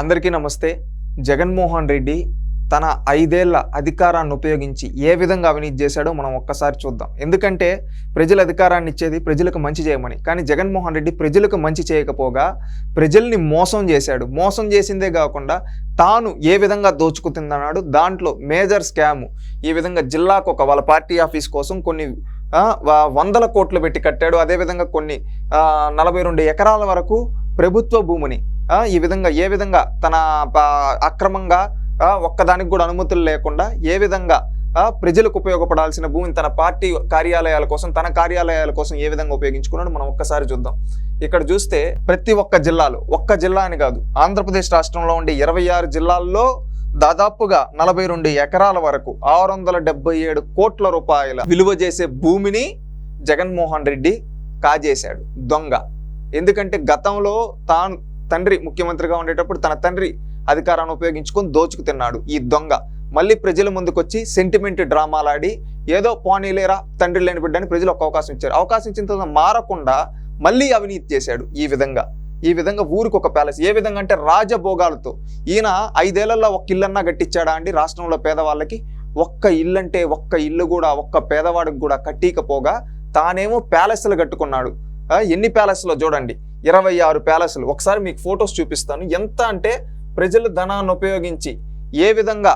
అందరికీ నమస్తే. జగన్మోహన్ రెడ్డి తన 5 ఏళ్ల అధికారాన్ని ఉపయోగించి ఏ విధంగా అవినీతి చేశాడో మనం ఒక్కసారి చూద్దాం. ఎందుకంటే ప్రజల అధికారాన్ని ఇచ్చేది ప్రజలకు మంచి చేయమని. కానీ జగన్మోహన్ రెడ్డి ప్రజలకు మంచి చేయకపోగా ప్రజల్ని మోసం చేశాడు. మోసం చేసిందే కాకుండా తాను ఏ విధంగా దోచుకుతుందన్నాడు. దాంట్లో మేజర్ స్కామ్ ఈ విధంగా జిల్లాకు ఒక వాళ్ళ పార్టీ ఆఫీస్ కోసం కొన్ని వందల కోట్లు పెట్టి కట్టాడు. అదేవిధంగా కొన్ని 42 ఎకరాల వరకు ప్రభుత్వ భూమిని ఈ విధంగా ఏ విధంగా తన అక్రమంగా ఒక్కదానికి కూడా అనుమతులు లేకుండా ఏ విధంగా ప్రజలకు ఉపయోగపడాల్సిన భూమిని తన పార్టీ కార్యాలయాల కోసం తన కార్యాలయాల కోసం ఏ విధంగా ఉపయోగించుకున్నాడు మనం ఒక్కసారి చూద్దాం. ఇక్కడ చూస్తే ప్రతి ఒక్క జిల్లాలో, ఒక్క జిల్లా అని కాదు, ఆంధ్రప్రదేశ్ రాష్ట్రంలో ఉండే 26 జిల్లాల్లో దాదాపుగా 42 ఎకరాల వరకు 677 కోట్ల రూపాయల విలువ చేసే భూమిని జగన్మోహన్ రెడ్డి కాజేశాడు. దొంగ. ఎందుకంటే గతంలో తాను తండ్రి ముఖ్యమంత్రిగా ఉండేటప్పుడు తన తండ్రి అధికారాన్ని ఉపయోగించుకొని దోచుకు తిన్నాడు ఈ దొంగ. మళ్ళీ ప్రజల ముందుకొచ్చి సెంటిమెంట్ డ్రామాలాడి ఏదో పోనీలేరా తండ్రి లేని బిడ్డని ప్రజలు ఒక అవకాశం ఇచ్చారు. అవకాశం ఇచ్చిన తర్వాత మారకుండా మళ్ళీ అవినీతి చేశాడు. ఈ విధంగా ఊరికి ఒక ప్యాలెస్. ఏ విధంగా అంటే రాజభోగాలతో. ఈయన 5 ఏళ్లలో ఒక్క ఇల్లన్నా కట్టించాడా అండి రాష్ట్రంలో పేదవాళ్ళకి? ఒక్క ఇల్లు అంటే ఒక్క ఇల్లు కూడా ఒక్క పేదవాడికి కూడా కట్టికపోగా తానేమో ప్యాలెస్లు కట్టుకున్నాడు. ఎన్ని ప్యాలెస్లో చూడండి, 26 ప్యాలెస్లు. ఒకసారి మీకు ఫొటోస్ చూపిస్తాను. ఎంత అంటే ప్రజల ధనాన్ని ఉపయోగించి ఏ విధంగా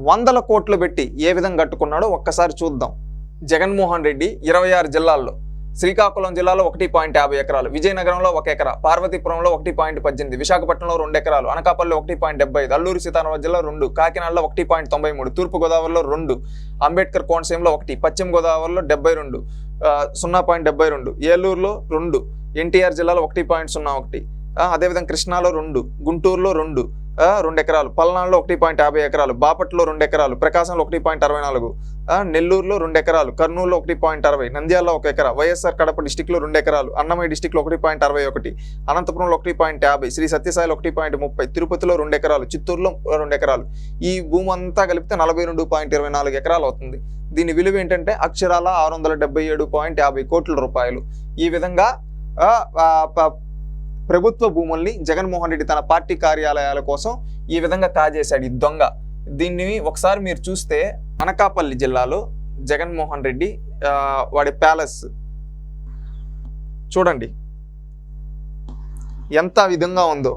వందల కోట్లు పెట్టి ఏ విధంగా కట్టుకున్నాడో ఒక్కసారి చూద్దాం. జగన్మోహన్ రెడ్డి 26 జిల్లాల్లో, శ్రీకాకుళం జిల్లాలో 1.50 ఎకరాలు, విజయనగరంలో 1 ఎకరా, పార్వతీపురంలో 1.18, విశాఖపట్నంలో 2 ఎకరాలు, అనకాపల్లి 1.75, అల్లూరు సీతారామరాజు జిల్లా 2, కాకినాడలో 1.93, తూర్పుగోదావరిలో 2, అంబేద్కర్ కోనసీమలో 1, పశ్చిమ గోదావరిలో 72, 0.72, ఏలూరులో 2, ఎన్టీఆర్ జిల్లాలో 1.01, అదేవిధంగా కృష్ణాలో 2, గుంటూరులో 2 ఎకరాలు, పల్నాడులో 1.50 ఎకరాలు, బాపట్లో 2 ఎకరాలు, ప్రకాశంలో 1.64, నెల్లూరులో 2 ఎకరాలు, కర్నూలులో 1.60, నంద్యాలలో 1 ఎకరా, వైఎస్ఆర్ కడప డిస్టిక్లో 2 ఎకరాలు, అన్నమయ్య డిస్టిక్లో 1.61, అనంతపురంలో 1.50, శ్రీ సత్యసాయిలో 1.30, తిరుపతిలో 2 ఎకరాలు, చిత్తూరులో 2 ఎకరాలు. ఈ భూమి అంతా కలిపితే 42.24 ఎకరాలు అవుతుంది. దీని విలువ ఏంటంటే అక్షరాల 677.50 కోట్ల రూపాయలు. ఈ విధంగా ప్రభుత్వ భూముల్ని జగన్మోహన్ రెడ్డి తన పార్టీ కార్యాలయాల కోసం ఈ విధంగా కాజేశాడు ఈ దొంగ. దీన్ని ఒకసారి మీరు చూస్తే అనకాపల్లి జిల్లాలో జగన్మోహన్ రెడ్డి వాడి ప్యాలెస్ చూడండి ఎంత విధంగా ఉందో.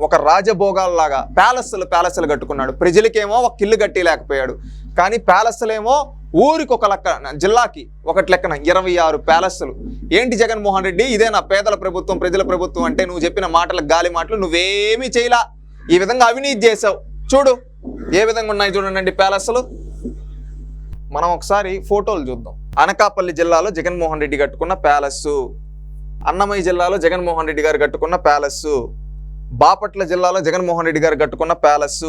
ఒక రాజభోగాల్లాగా ప్యాలెస్లు కట్టుకున్నాడు. ప్రజలకేమో ఒక ఇల్లు కట్టి లేకపోయాడు. కానీ ప్యాలెస్లేమో ఊరికి ఒక లెక్క, జిల్లాకి ఒకటి లెక్కన 26 ప్యాలెస్లు. ఏంటి జగన్మోహన్ రెడ్డి, ఇదేనా పేదల ప్రభుత్వం ప్రజల ప్రభుత్వం అంటే? నువ్వు చెప్పిన మాటలకు గాలి మాటలు, నువ్వేమీ చేయలా. ఈ విధంగా అవినీతి చేసావు. చూడు ఏ విధంగా ఉన్నాయి చూడండి ప్యాలెస్లు. మనం ఒకసారి ఫోటోలు చూద్దాం. అనకాపల్లి జిల్లాలో జగన్మోహన్ రెడ్డి కట్టుకున్న ప్యాలెస్, అన్నమయ్య జిల్లాలో జగన్మోహన్ రెడ్డి గారు కట్టుకున్న ప్యాలెస్, బాపట్ల జిల్లాలో జగన్మోహన్ రెడ్డి గారు కట్టుకున్న ప్యాలెస్,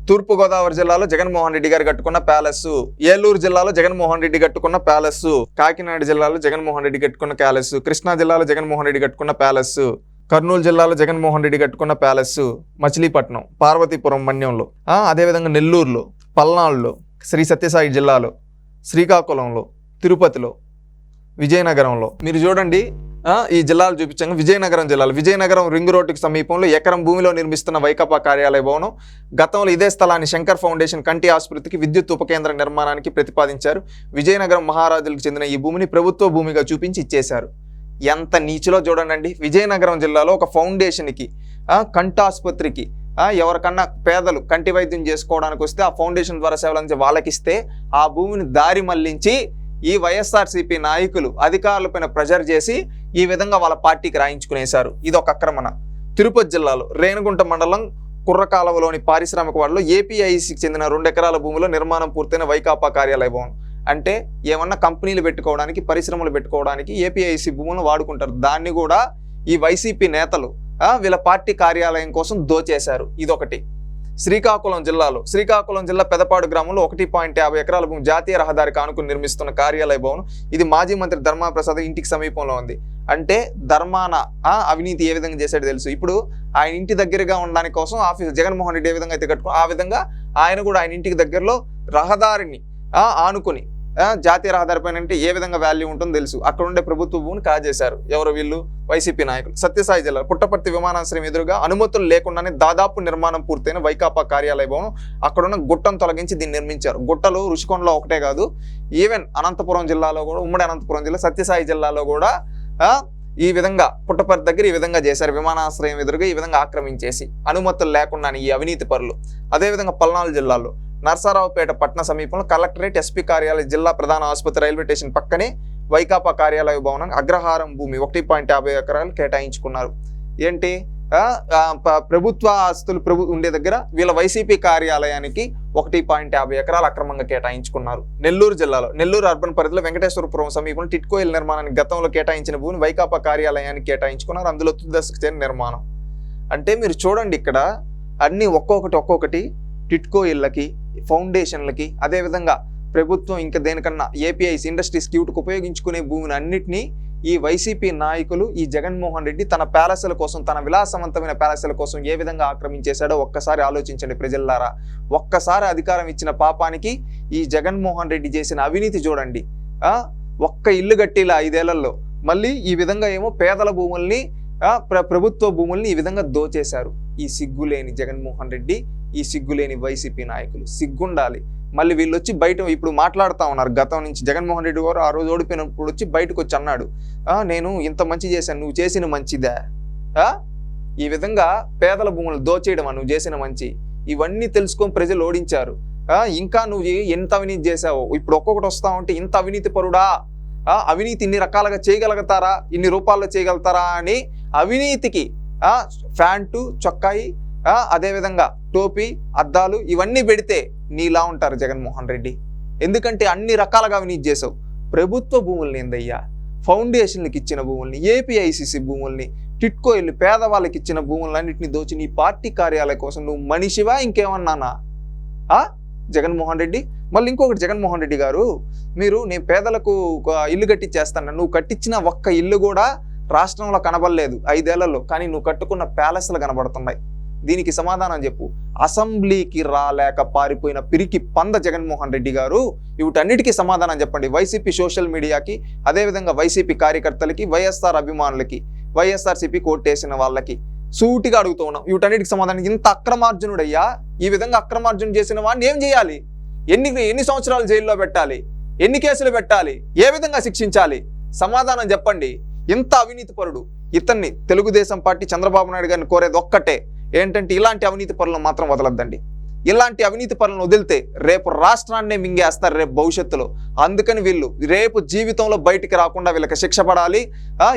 తూర్పుగోదావరి జిల్లాలో జగన్మోహన్ రెడ్డి గారు కట్టుకున్న ప్యాలెస్, ఏలూరు జిల్లాలో జగన్మోహన్ రెడ్డి కట్టుకున్న ప్యాలెస్, కాకినాడ జిల్లాలో జగన్మోహన్ రెడ్డి కట్టుకున్న ప్యాలెస్, కృష్ణా జిల్లాలో జగన్మోహన్ రెడ్డి కట్టుకున్న ప్యాలెస్, కర్నూలు జిల్లాలో జగన్మోహన్ రెడ్డి కట్టుకున్న ప్యాలెస్, మచిలీపట్నం, పార్వతీపురం మన్యంలో, అదేవిధంగా నెల్లూరులో, పల్నాడులో, శ్రీ సత్యసాయి జిల్లాలో, శ్రీకాకుళంలో, తిరుపతిలో, విజయనగరంలో. మీరు చూడండి ఈ జిల్లాలు చూపించాங்க. విజయనగరం రింగ్ రోడ్డుకి సమీపంలో ఎకరం భూమిలో నిర్మిస్తున్న వైకాపా కార్యాలయ భవనం. గతంలో ఇదే స్థలాన్ని శంకర్ ఫౌండేషన్ కంటి ఆసుపత్రికి విద్యుత్ ఉపకేంద్ర నిర్మాణానికి ప్రతిపాదించారు. విజయనగరం మహారాజులకు చెందిన ఈ భూమిని ప్రభుత్వ భూమిగా చూపించి ఇచ్చేశారు. ఎంత నీచులో చూడండి. విజయనగరం జిల్లాలో ఒక ఫౌండేషన్కి, కంటాసుపత్రికి, ఎవరికన్నా పేదలు కంటి వైద్యం చేసుకోవడానికి వస్తే ఆ ఫౌండేషన్ ద్వారా సేవలు అందించే వాళ్ళకిస్తే ఆ భూమిని దారి మళ్లించి ఈ వైఎస్ఆర్సీపీ నాయకులు అధికారులపైన ప్రెజర్ చేసి ఈ విధంగా వాళ్ళ పార్టీకి రాయించుకునేశారు. ఇది ఒక ఆక్రమణ. తిరుపతి జిల్లాలో రేణిగుంట మండలం కుర్రకాలవలోని పారిశ్రామిక వాడలో ఏపీఐసికి చెందిన 2 ఎకరాల భూమిలో నిర్మాణం పూర్తయిన వైకాపా కార్యాలయ భవనం. అంటే ఏమన్నా కంపెనీలు పెట్టుకోవడానికి, పరిశ్రమలు పెట్టుకోవడానికి ఏపీఐసి భూములను వాడుకుంటారు. దాన్ని కూడా ఈ వైసీపీ నేతలు వీళ్ళ పార్టీ కార్యాలయం కోసం దోచేశారు. ఇదొకటి. శ్రీకాకుళం జిల్లా పెదపాడు గ్రామంలో 1.50 ఎకరాల భూమి జాతీయ రహదారికి ఆనుకుని నిర్మిస్తున్న కార్యాలయ భవనం. ఇది మాజీ మంత్రి ధర్మాన ప్రసాద్ ఇంటికి సమీపంలో ఉంది. అంటే ధర్మాన అవినీతి ఏ విధంగా చేశాడో తెలుసు. ఇప్పుడు ఆయన ఇంటి దగ్గరగా ఉండడానికి కోసం ఆఫీస్ జగన్మోహన్ రెడ్డి ఏ విధంగా అయితే కట్టుకో ఆ విధంగా ఆయన కూడా ఆయన ఇంటికి దగ్గరలో రహదారిని ఆనుకుని జాతీయ రహదారి పైన అంటే ఏ విధంగా వాల్యూ ఉంటుందో తెలుసు. అక్కడ ఉండే ప్రభుత్వ భూమిని కాజేశారు. ఎవరు వీళ్ళు? వైసీపీ నాయకులు. సత్యసాయి జిల్లా పుట్టపర్తి విమానాశ్రయం ఎదురుగా అనుమతులు లేకుండానే దాదాపు నిర్మాణం పూర్తయిన వైకాపా కార్యాలయ భవనం అక్కడున్న గుట్టను తొలగించి దీన్ని నిర్మించారు. గుట్టలు రుషికొండలో ఒకటే కాదు, ఈవెన్ అనంతపురం జిల్లాలో కూడా, ఉమ్మడి అనంతపురం జిల్లా సత్యసాయి జిల్లాలో కూడా ఈ విధంగా పుట్టపర్తి దగ్గర ఈ విధంగా చేశారు. విమానాశ్రయం ఎదురుగా ఈ విధంగా ఆక్రమించేసి అనుమతులు లేకుండా ఈ అవినీతి పరులు. అదేవిధంగా పల్నాడు జిల్లాలో నర్సారావుపేట పట్టణ సమీపంలో కలెక్టరేట్, ఎస్పీ కార్యాలయం, జిల్లా ప్రధాన ఆసుపత్రి, రైల్వే స్టేషన్ పక్కనే వైకాపా కార్యాలయ భవనం అగ్రహారం భూమి 1.50 ఎకరాలు కేటాయించుకున్నారు. ఏంటి? ప్రభుత్వ ఆస్తులు ఉండే దగ్గర వీళ్ళ వైసీపీ కార్యాలయానికి 1.50 ఎకరాలు అక్రమంగా కేటాయించుకున్నారు. నెల్లూరు జిల్లాలో నెల్లూరు అర్బన్ పరిధిలో వెంకటేశ్వరపురం సమీపంలో టిట్కో ఇళ్ల నిర్మాణానికి గతంలో కేటాయించిన భూమిని వైకాపా కార్యాలయానికి కేటాయించుకున్నారు. అందులో తుది దశకు చేరిన నిర్మాణం. అంటే మీరు చూడండి, ఇక్కడ అన్ని ఒక్కొక్కటి టిట్కో ఇళ్ళకి, ఫౌండేషన్లకి, అదేవిధంగా ప్రభుత్వం ఇంకా దేనికన్నా ఏపీఐస్ ఇండస్ట్రీస్ క్యూట్కి ఉపయోగించుకునే భూమిని అన్నిటినీ ఈ వైసీపీ నాయకులు, ఈ జగన్మోహన్ రెడ్డి తన ప్యాలెస్ల కోసం, తన విలాసవంతమైన ప్యాలెస్ల కోసం ఏ విధంగా ఆక్రమించేశాడో ఒక్కసారి ఆలోచించండి ప్రజల్లారా. ఒక్కసారి అధికారం ఇచ్చిన పాపానికి ఈ జగన్మోహన్ రెడ్డి చేసిన అవినీతి చూడండి. ఒక్క ఇల్లు కట్టిలా 5 ఏళ్లలో మళ్ళీ ఈ విధంగా ఏమో పేదల భూముల్ని, ప్రభుత్వ భూముల్ని ఈ విధంగా దోచేశారు. ఈ సిగ్గులేని జగన్మోహన్ రెడ్డి, ఈ సిగ్గులేని వైసీపీ నాయకులు. సిగ్గుండాలి. మళ్ళీ వీళ్ళు వచ్చి బయట ఇప్పుడు మాట్లాడుతూ ఉన్నారు. గతం నుంచి జగన్మోహన్ రెడ్డి గారు ఆ రోజు ఓడిపోయినప్పుడు వచ్చి బయటకు వచ్చి అన్నాడు, నేను ఇంత మంచి చేశాను, నువ్వు చేసిన మంచిదా? ఈ విధంగా పేదల భూములు దోచేయడం నువ్వు చేసిన మంచి. ఇవన్నీ తెలుసుకొని ప్రజలు ఓడించారు. ఇంకా నువ్వు ఎంత అవినీతి చేసావు. ఇప్పుడు ఒక్కొక్కటి వస్తా ఉంటే ఇంత అవినీతి పరుడా, అవినీతి ఇన్ని రకాలుగా చేయగలుగుతారా, ఇన్ని రూపాల్లో చేయగలుగుతారా అని అవినీతికి ప్యాంటు, చొక్కాయి, అదేవిధంగా టోపీ, అద్దాలు ఇవన్నీ పెడితే నీలా ఉంటారు జగన్మోహన్ రెడ్డి. ఎందుకంటే అన్ని రకాలుగా అవినీతి చేసావు. ప్రభుత్వ భూముల్ని ఏందయ్యా, ఫౌండేషన్లకు ఇచ్చిన భూముల్ని, ఏపీఐసిసి భూముల్ని, టిట్కో ఇల్లు, పేదవాళ్ళకి ఇచ్చిన భూములన్నింటినీ దోచి నీ పార్టీ కార్యాలయం కోసం నువ్వు మనిషివా ఇంకేమన్నానా జగన్మోహన్ రెడ్డి? మళ్ళీ ఇంకొకటి, జగన్మోహన్ రెడ్డి గారు, నేను పేదలకు ఇల్లు కట్టించేస్తాను, నువ్వు కట్టించిన ఒక్క ఇల్లు కూడా రాష్ట్రంలో కనబడలేదు 5 ఏళ్లలో, కానీ నువ్వు కట్టుకున్న ప్యాలెస్లు కనబడుతున్నాయి. దీనికి సమాధానం చెప్పు. అసెంబ్లీకి రాలేక పారిపోయిన పిరికి పంద జగన్మోహన్ రెడ్డి గారు, వీటన్నిటికీ సమాధానం చెప్పండి. వైసీపీ సోషల్ మీడియాకి, అదేవిధంగా వైసీపీ కార్యకర్తలకి, వైఎస్ఆర్ అభిమానులకి, వైఎస్ఆర్సీపీ కోటేసిన వాళ్ళకి సూటిగా అడుగుతూ ఉన్నాం. వీటన్నిటికి సమాధానం. ఇంత అక్రమార్జునుడయ్యా, ఈ విధంగా అక్రమార్జును చేసిన వాడిని ఏం చేయాలి? ఎన్ని సంవత్సరాలు జైల్లో పెట్టాలి? ఎన్ని కేసులు పెట్టాలి? ఏ విధంగా శిక్షించాలి? సమాధానం చెప్పండి. ఇంత అవినీతి పరుడు ఇతన్ని తెలుగుదేశం పార్టీ చంద్రబాబు నాయుడు గారిని కోరేది ఒక్కటే, ఏంటంటే ఇలాంటి అవినీతి పరులను మాత్రం వదలొద్దండి. ఇలాంటి అవినీతి పరులను వదిలితే రేపు రాష్ట్రాన్నే మింగేస్తారు రేపు భవిష్యత్తులో. అందుకని వీళ్ళు రేపు జీవితంలో బయటికి రాకుండా వీళ్ళకి శిక్ష పడాలి.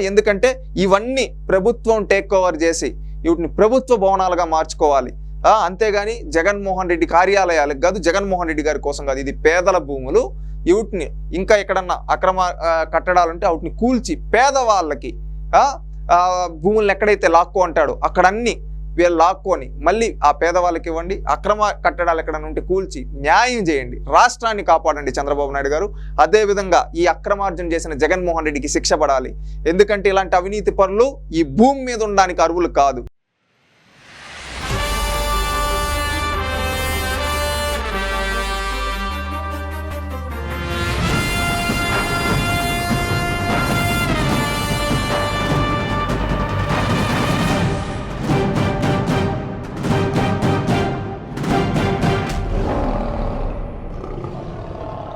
ఎందుకంటే ఇవన్నీ ప్రభుత్వం టేక్ ఓవర్ చేసి వీటిని ప్రభుత్వ భవనాలుగా మార్చుకోవాలి. అంతేగాని జగన్మోహన్ రెడ్డి కార్యాలయాలకు కాదు, జగన్మోహన్ రెడ్డి గారి కోసం కాదు. ఇది పేదల భూములు. వీటిని ఇంకా ఎక్కడన్నా అక్రమ కట్టడాలుంటే వాటిని కూల్చి పేదవాళ్ళకి భూములను ఎక్కడైతే లాక్కో అంటాడో అక్కడ అన్ని వీళ్ళు లాక్కొని మళ్ళీ ఆ పేదవాళ్ళకి ఇవ్వండి. అక్రమ కట్టడాలు ఎక్కడన్నా ఉంటే కూల్చి న్యాయం చేయండి. రాష్ట్రాన్ని కాపాడండి చంద్రబాబు నాయుడు గారు. అదేవిధంగా ఈ అక్రమార్జన చేసిన జగన్మోహన్ రెడ్డికి శిక్ష పడాలి. ఎందుకంటే ఇలాంటి అవినీతి పనులు ఈ భూమి మీద ఉండడానికి అర్హులు కాదు.